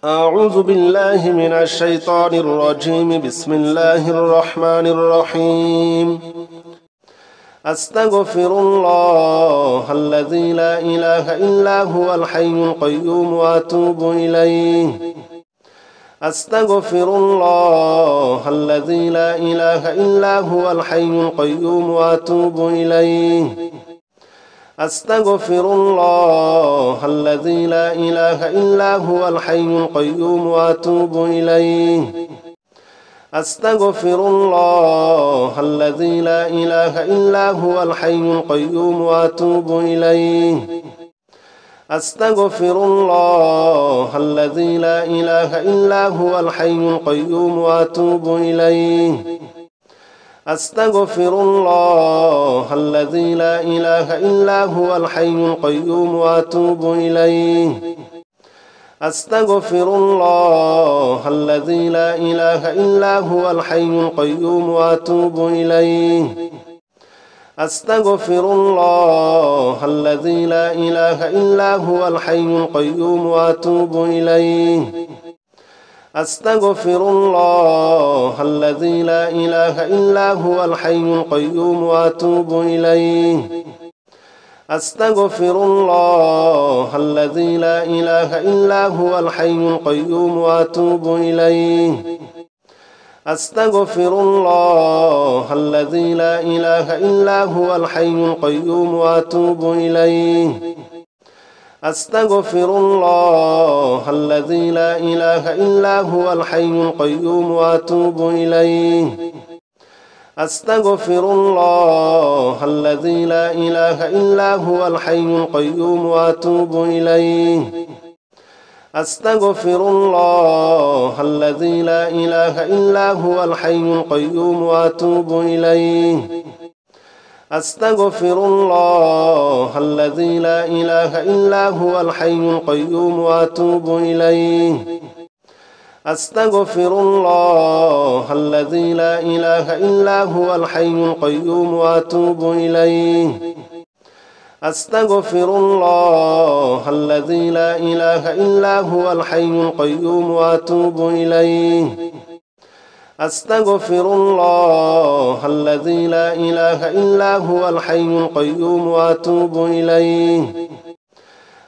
أعوذ بالله من الشيطان الرجيم. بسم الله الرحمن الرحيم. أستغفر الله الذي لا إله إلا هو الحي القيوم وأتوب إليه. أستغفر الله الذي لا إله إلا هو الحي القيوم وأتوب إليه. أستغفر الله الذي لا إله إلا هو الحي القيوم وأتوب إليه. أستغفر الله الذي لا إله إلا هو الحي القيوم وأتوب إليه. أستغفر الله الذي لا إله إلا هو الحي القيوم وأتوب إليه. أستغفر الله الذي لا إله إلا هو الحي القيوم وأتوب إليه. أستغفر الله الذي لا إله إلا هو الحي القيوم وأتوب إليه. أستغفر الله الذي لا إله إلا هو الحي القيوم وأتوب إليه. أستغفر الله الذي لا إله إلا هو الحي القيوم وأتوب إليه. أستغفر الله الذي لا إله إلا هو الحي القيوم وأتوب إليه. أستغفر الله الذي لا إله إلا هو الحي القيوم وأتوب إليه. أستغفر الله الذي لا إله إلا هو الحي القيوم وأتوب إليه. أستغفر الله الذي لا إله إلا هو الحي القيوم وأتوب إليه. أستغفر الله الذي لا إله إلا هو الحي القيوم وأتوب إليه. أستغفر الله الذي لا إله إلا هو الحي القيوم وأتوب إليه. أستغفر الله الذي لا إله إلا هو الحي القيوم وأتوب إليه. أستغفر الله الذي لا إله إلا هو الحي القيوم وأتوب إليه. أستغفر الله الذي لا إله إلا هو الحي القيوم وأتوب إليه.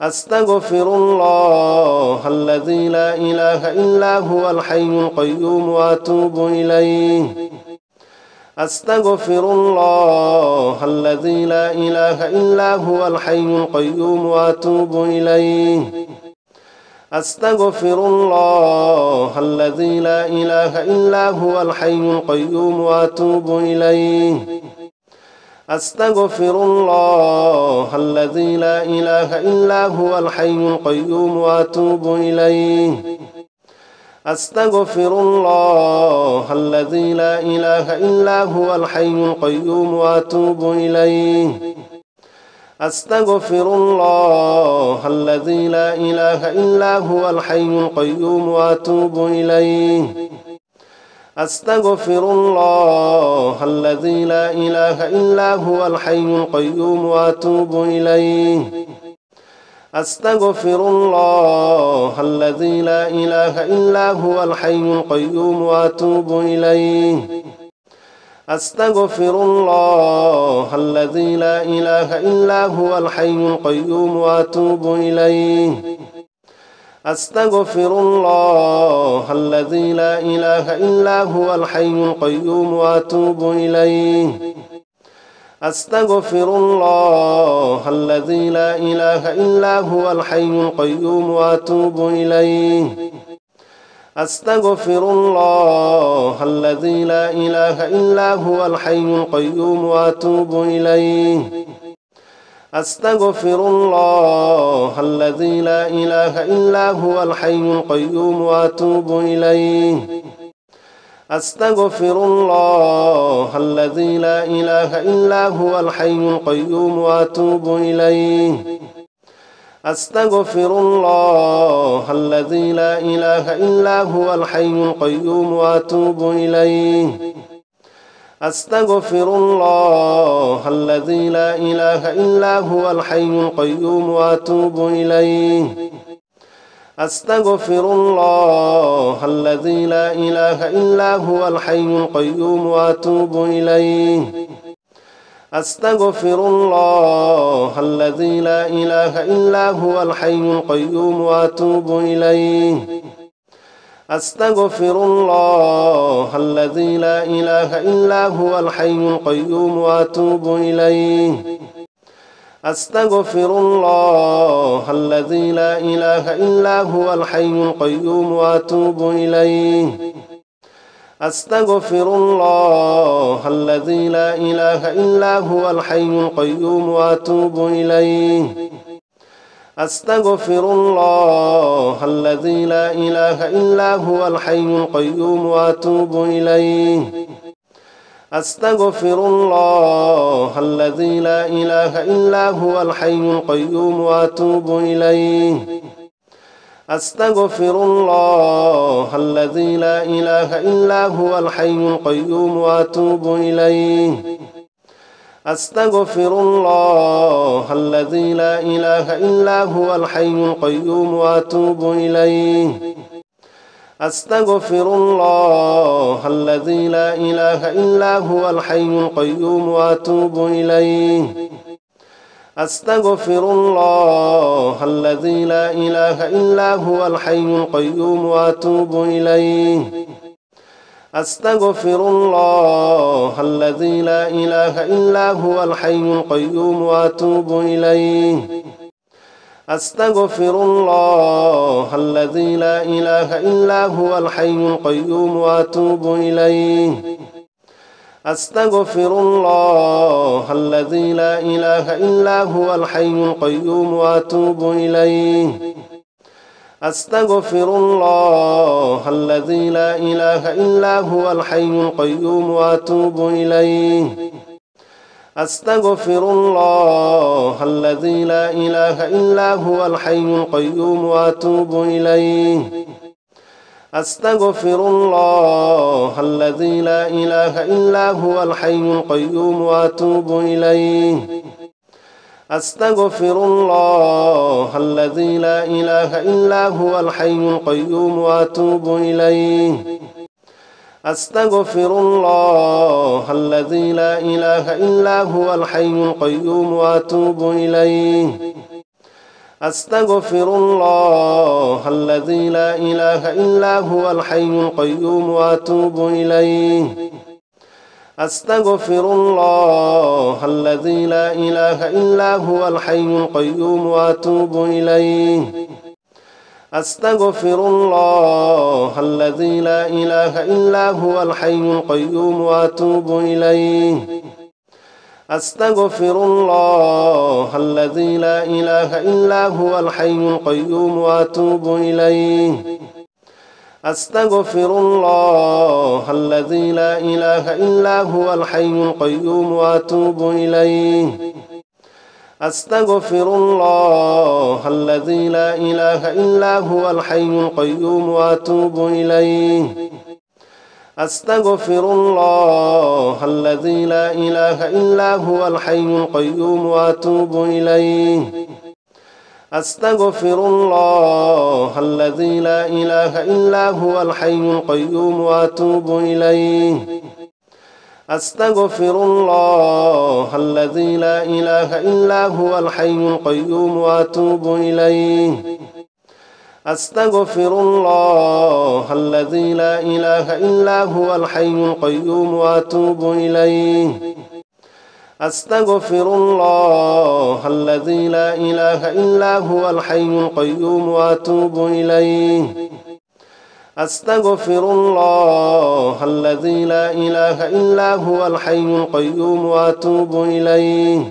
أستغفر الله الذي لا إله إلا هو الحي القيوم وأتوب إليه. أستغفر الله الذي لا إله إلا هو الحي القيوم وأتوب إليه. أستغفر الله الذي لا إله إلا هو الحي القيوم وأتوب إليه. أستغفر الله الذي لا إله إلا هو الحي القيوم وأتوب إليه. أستغفر الله الذي لا إله إلا هو الحي القيوم وأتوب إليه. أستغفر الله الذي لا إله إلا هو الحي القيوم وأتوب إليه. أستغفر الله الذي لا إله إلا هو الحي القيوم وأتوب إليه. أستغفر الله الذي لا إله إلا هو الحي القيوم وأتوب إليه. أستغفر الله الذي لا إله إلا هو الحي القيوم وأتوب إليه. أستغفر الله الذي لا إله إلا هو الحي القيوم وأتوب إليه. أستغفر الله الذي لا إله إلا هو الحي القيوم وأتوب إليه. أستغفر الله الذي لا إله إلا هو الحي القيوم وأتوب إليه. أستغفر الله الذي لا إله إلا هو الحي القيوم وأتوب إليه. أستغفر الله الذي لا إله إلا هو الحي القيوم وأتوب إليه. أستغفر الله الذي لا إله إلا هو الحي القيوم وأتوب إليه. أستغفر الله الذي لا إله إلا هو الحي القيوم وأتوب إليه. أستغفر الله الذي لا إله إلا هو الحي القيوم وأتوب إليه. أستغفر الله الذي لا إله إلا هو الحي القيوم وأتوب إليه. أستغفر الله الذي لا إله إلا هو الحي القيوم وأتوب إليه. أستغفر الله الذي لا إله إلا هو الحي القيوم وأتوب إليه. أستغفر الله الذي لا إله إلا هو الحي القيوم وأتوب إليه. أستغفر الله الذي لا إله إلا هو الحي القيوم وأتوب إليه. أستغفر الله الذي لا إله إلا هو الحي القيوم وأتوب إليه. أستغفر الله الذي لا إله إلا هو الحي القيوم وأتوب إليه. أستغفر الله الذي لا إله إلا هو الحي القيوم وأتوب إليه. أستغفر الله الذي لا إله إلا هو الحي القيوم وأتوب إليه. أستغفر الله الذي لا إله إلا هو الحي القيوم وأتوب إليه. أستغفر الله الذي لا إله إلا هو الحي القيوم وأتوب إليه. أستغفر الله الذي لا إله إلا هو الحي القيوم وأتوب إليه. أستغفر الله الذي لا إله إلا هو الحي القيوم وأتوب إليه. أستغفر الله الذي لا إله إلا هو الحي القيوم وأتوب إليه. أستغفر الله الذي لا إله إلا هو الحي القيوم وأتوب إليه. أستغفر الله الذي لا إله إلا هو الحي القيوم وأتوب إليه. أستغفر الله الذي لا إله إلا هو الحي القيوم وأتوب إليه. أستغفر الله الذي لا إله إلا هو الحي القيوم وأتوب إليه. أستغفر الله الذي لا إله إلا هو الحي القيوم وأتوب إليه. أستغفر الله الذي لا إله إلا هو الحي القيوم وأتوب إليه. أستغفر الله الذي لا إله إلا هو الحي القيوم وأتوب إليه. أستغفر الله الذي لا إله إلا هو الحي القيوم وأتوب إليه. أستغفر الله الذي لا إله إلا هو الحي القيوم وأتوب إليه. أستغفر الله الذي لا إله إلا هو الحي القيوم وأتوب إليه. أستغفر الله الذي لا إله إلا هو الحي القيوم وأتوب إليه. أستغفر الله الذي لا إله إلا هو الحي القيوم وأتوب إليه. أستغفر الله الذي لا إله إلا هو الحي القيوم وأتوب إليه. أستغفر الله الذي لا إله إلا هو الحي القيوم وأتوب إليه. أستغفر الله الذي لا إله إلا هو الحي القيوم وأتوب إليه. أستغفر الله الذي لا إله إلا هو الحي القيوم وأتوب إليه.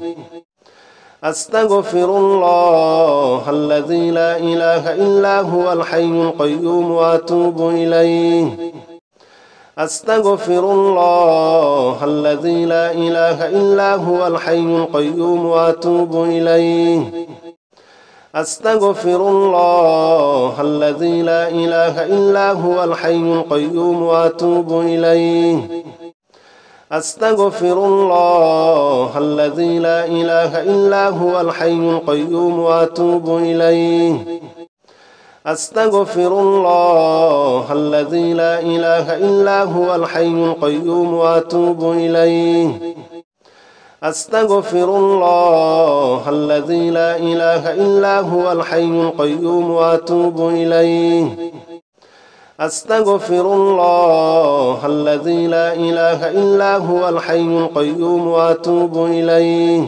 أستغفر الله الذي لا إله إلا هو الحي القيوم وأتوب إليه. أستغفر الله الذي لا إله إلا هو الحي القيوم وأتوب إليه. أستغفر الله الذي لا إله إلا هو الحي القيوم وأتوب إليه. أستغفر الله الذي لا إله إلا هو الحي القيوم وأتوب إليه. أستغفر الله الذي لا إله إلا هو الحي القيوم وأتوب إليه. أستغفر الله الذي لا إله إلا هو الحي القيوم وأتوب إليه. أستغفر الله الذي لا إله إلا هو الحي القيوم وأتوب إليه.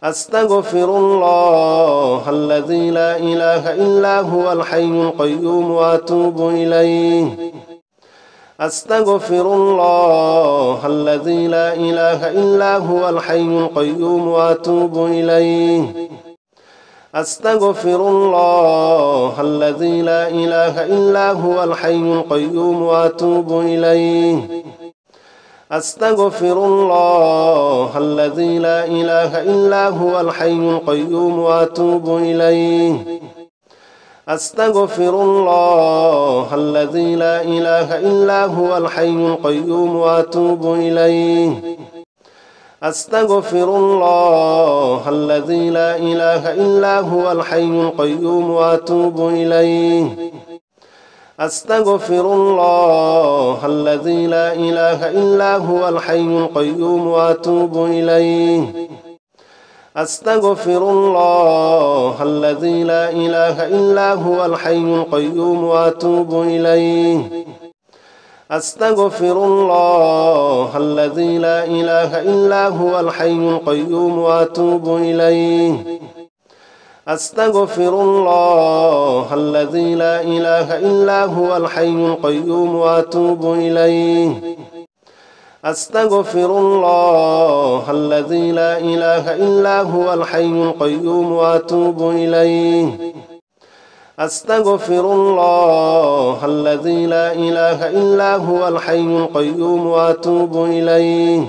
أستغفر الله الذي لا إله إلا هو الحي القيوم وأتوب إليه. أستغفر الله الذي لا إله إلا هو الحي القيوم وأتوب إليه. أستغفر الله الذي لا إله إلا هو الحي القيوم وأتوب إليه. أستغفر الله الذي لا إله إلا هو الحي القيوم وأتوب إليه. أستغفر الله الذي لا إله إلا هو الحي القيوم وأتوب إليه. أستغفر الله الذي لا إله إلا هو الحي القيوم وأتوب إليه. أستغفر الله الذي لا إله إلا هو الحي القيوم وأتوب إليه. أستغفر الله الذي لا إله إلا هو الحي القيوم وأتوب إليه. أستغفر الله الذي لا إله إلا هو الحي القيوم وأتوب إليه. أستغفر الله الذي لا إله إلا هو الحي القيوم وأتوب إليه. أستغفر الله الذي لا إله إلا هو الحي القيوم وأتوب إليه. أستغفر الله الذي لا إله إلا هو الحي القيوم وأتوب إليه.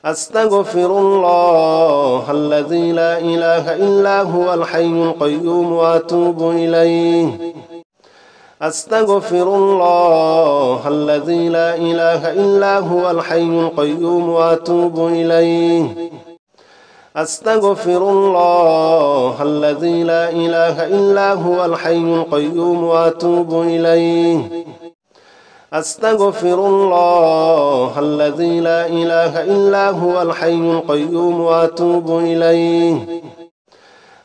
أستغفر الله الذي لا إله إلا هو الحي القيوم وأتوب إليه. أستغفر الله الذي لا إله إلا هو الحي القيوم وأتوب إليه. أستغفر الله الذي لا إله إلا هو الحي القيوم وأتوب إليه. أستغفر الله الذي لا إله إلا هو الحي القيوم وأتوب إليه.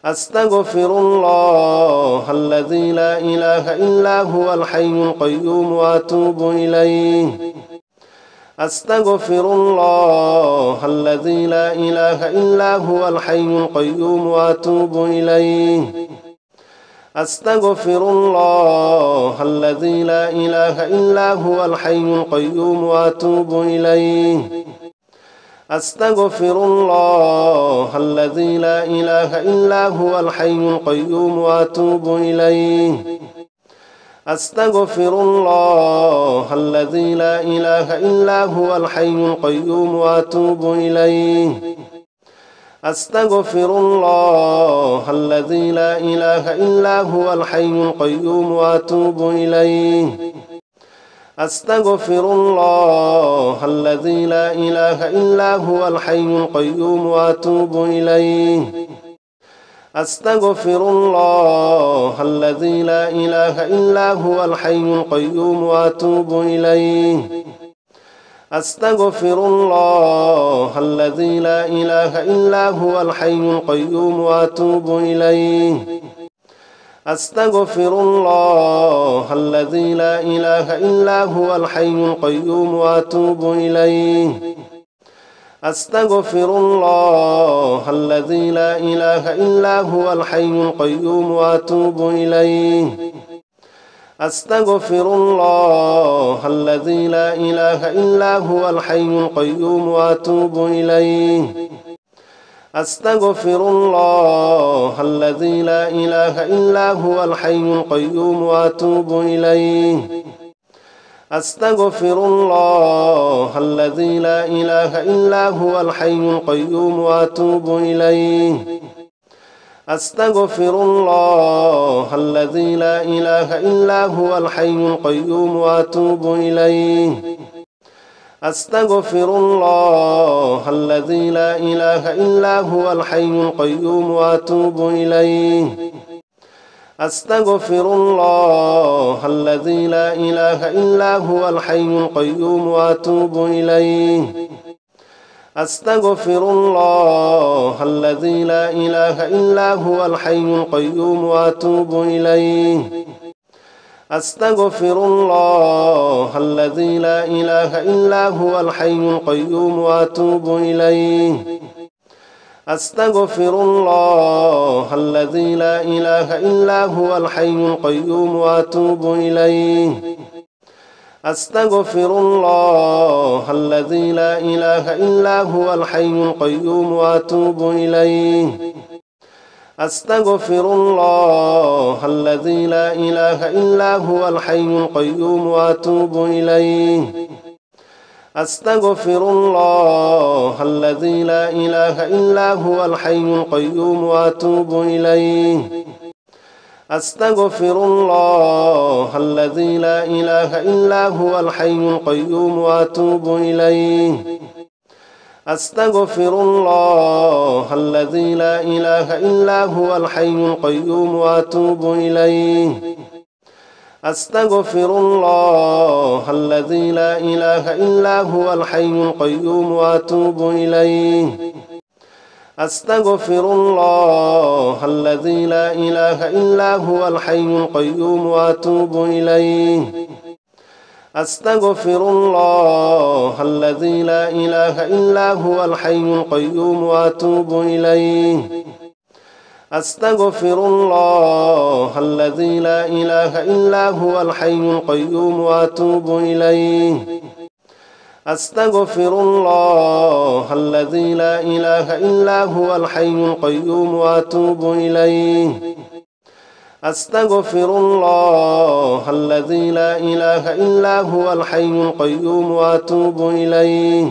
أستغفر الله الذي لا إله إلا هو الحي القيوم وأتوب إليه. أستغفر الله الذي لا إله إلا هو الحي القيوم وأتوب إليه. أستغفر الله الذي لا إله إلا هو الحي القيوم وأتوب إليه. أستغفر الله الذي لا إله إلا هو الحي القيوم وأتوب إليه. أستغفر الله الذي لا إله إلا هو الحي القيوم وأتوب إليه. أستغفر الله الذي لا إله إلا هو الحي القيوم وأتوب إليه. أستغفر الله الذي لا إله إلا هو الحي القيوم وأتوب إليه. أستغفر الله الذي لا إله إلا هو الحي القيوم وأتوب إليه. أستغفر الله الذي لا إله إلا هو الحي القيوم وأتوب إليه. أستغفر الله الذي لا إله إلا هو الحي القيوم وأتوب إليه. أستغفر الله الذي لا إله إلا هو الحي القيوم وأتوب إليه. أستغفر الله الذي لا إله إلا هو الحي القيوم وأتوب إليه. أستغفر الله الذي لا إله إلا هو الحي القيوم وأتوب إليه. أستغفر الله الذي لا إله إلا هو الحي القيوم وأتوب إليه. أستغفر الله الذي لا إله إلا هو الحي القيوم وأتوب إليه. أستغفر الله الذي لا إله إلا هو الحي القيوم وأتوب إليه. أستغفر الله الذي لا إله إلا هو الحي القيوم وأتوب إليه. أستغفر الله الذي لا إله إلا هو الحي القيوم وأتوب إليه. أستغفر الله الذي لا إله إلا هو الحي القيوم وأتوب إليه. أستغفر الله الذي لا إله إلا هو الحي القيوم وأتوب إليه. أستغفر الله الذي لا إله إلا هو الحي القيوم وأتوب إليه. أستغفر الله الذي لا إله إلا هو الحي القيوم وأتوب إليه. أستغفر الله الذي لا إله إلا هو الحي القيوم وأتوب إليه. أستغفر الله الذي لا إله إلا هو الحي القيوم وأتوب إليه. أستغفر الله الذي لا إله إلا هو الحي القيوم وأتوب إليه. أستغفر الله الذي لا إله إلا هو الحي القيوم وأتوب إليه. أستغفر الله الذي لا إله إلا هو الحي القيوم وأتوب إليه. أستغفر الله الذي لا إله إلا هو الحي القيوم وأتوب إليه. أستغفر الله الذي لا إله إلا هو الحي القيوم وأتوب إليه. أستغفر الله الذي لا إله إلا هو الحي القيوم وأتوب إليه. أستغفر الله الذي لا إله إلا هو الحي القيوم وأتوب إليه.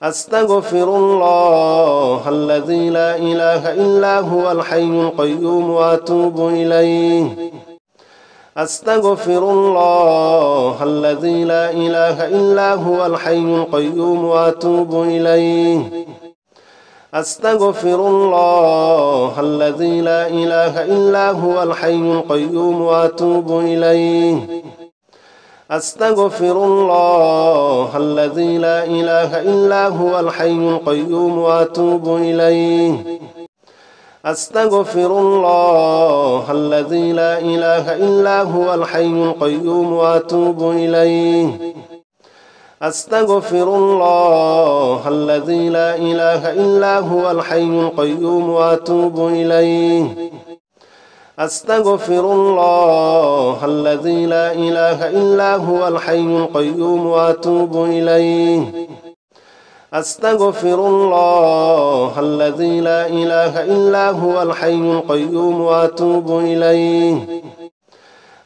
أستغفر الله الذي لا إله إلا هو الحي القيوم وأتوب إليه. أستغفر الله الذي لا إله إلا هو الحي القيوم وأتوب إليه. أستغفر الله الذي لا إله إلا هو الحي القيوم وأتوب إليه. أستغفر الله الذي لا إله إلا هو الحي القيوم وأتوب إليه. أستغفر الله الذي لا إله إلا هو الحي القيوم وأتوب إليه. أستغفر الله الذي لا إله إلا هو الحي القيوم وأتوب إليه. أستغفر الله الذي لا إله إلا هو الحي القيوم وأتوب إليه. أستغفر الله الذي لا إله إلا هو الحي القيوم وأتوب إليه.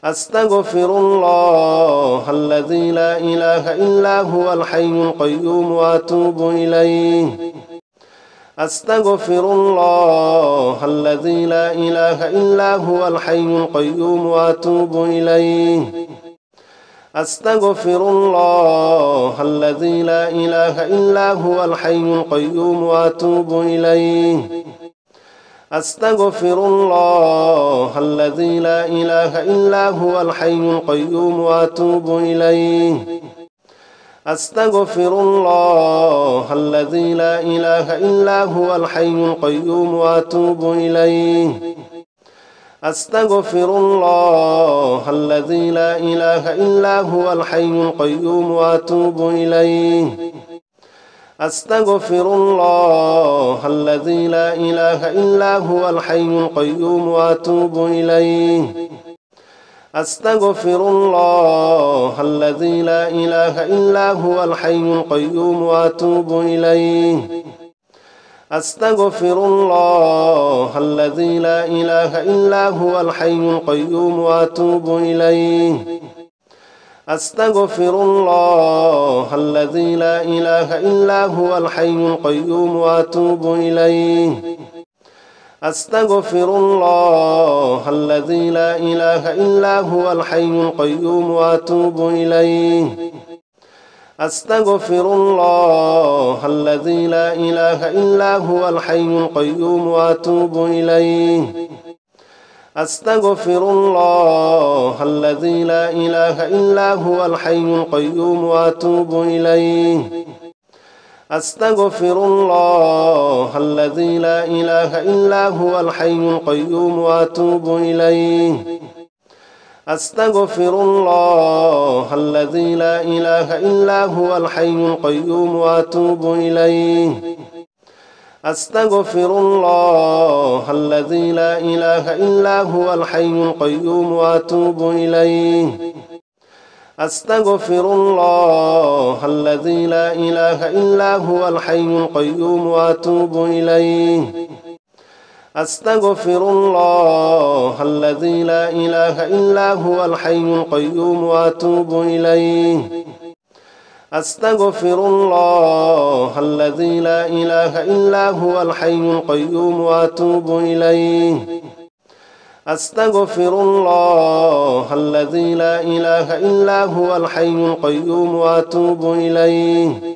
أستغفر الله الذي لا إله إلا هو الحي القيوم وأتوب إليه. أستغفر الله الذي لا إله إلا هو الحي القيوم وأتوب إليه. أستغفر الله الذي لا إله إلا هو الحي القيوم وأتوب إليه. أستغفر الله الذي لا إله إلا هو الحي القيوم وأتوب إليه. أستغفر الله الذي لا إله إلا هو الحي القيوم وأتوب إليه. أستغفر الله الذي لا إله إلا هو الحي القيوم وأتوب إليه. أستغفر الله الذي لا إله إلا هو الحي القيوم وأتوب إليه. أستغفر الله الذي لا إله إلا هو الحي القيوم وأتوب إليه. أستغفر الله الذي لا إله إلا هو الحي القيوم وأتوب إليه. أستغفر الله الذي لا إله إلا هو الحي القيوم وأتوب إليه. أستغفر الله الذي لا إله إلا هو الحي القيوم وأتوب إليه. أستغفر الله الذي لا إله إلا هو الحي القيوم وأتوب إليه. أستغفر الله الذي لا إله إلا هو الحي القيوم وأتوب إليه أستغفر الله الذي لا إله إلا هو الحي القيوم وأتوب إليه أستغفر الله الذي لا إله إلا هو الحي القيوم وأتوب إليه أستغفر الله الذي لا إله إلا هو الحي القيوم وأتوب إليه أستغفر الله الذي لا إله إلا هو الحي القيوم وأتوب إليه أستغفر الله الذي لا إله إلا هو الحي القيوم وأتوب إليه أستغفر الله الذي لا إله إلا هو الحي القيوم وأتوب إليه أستغفر الله الذي لا إله إلا هو الحي القيوم وأتوب إليه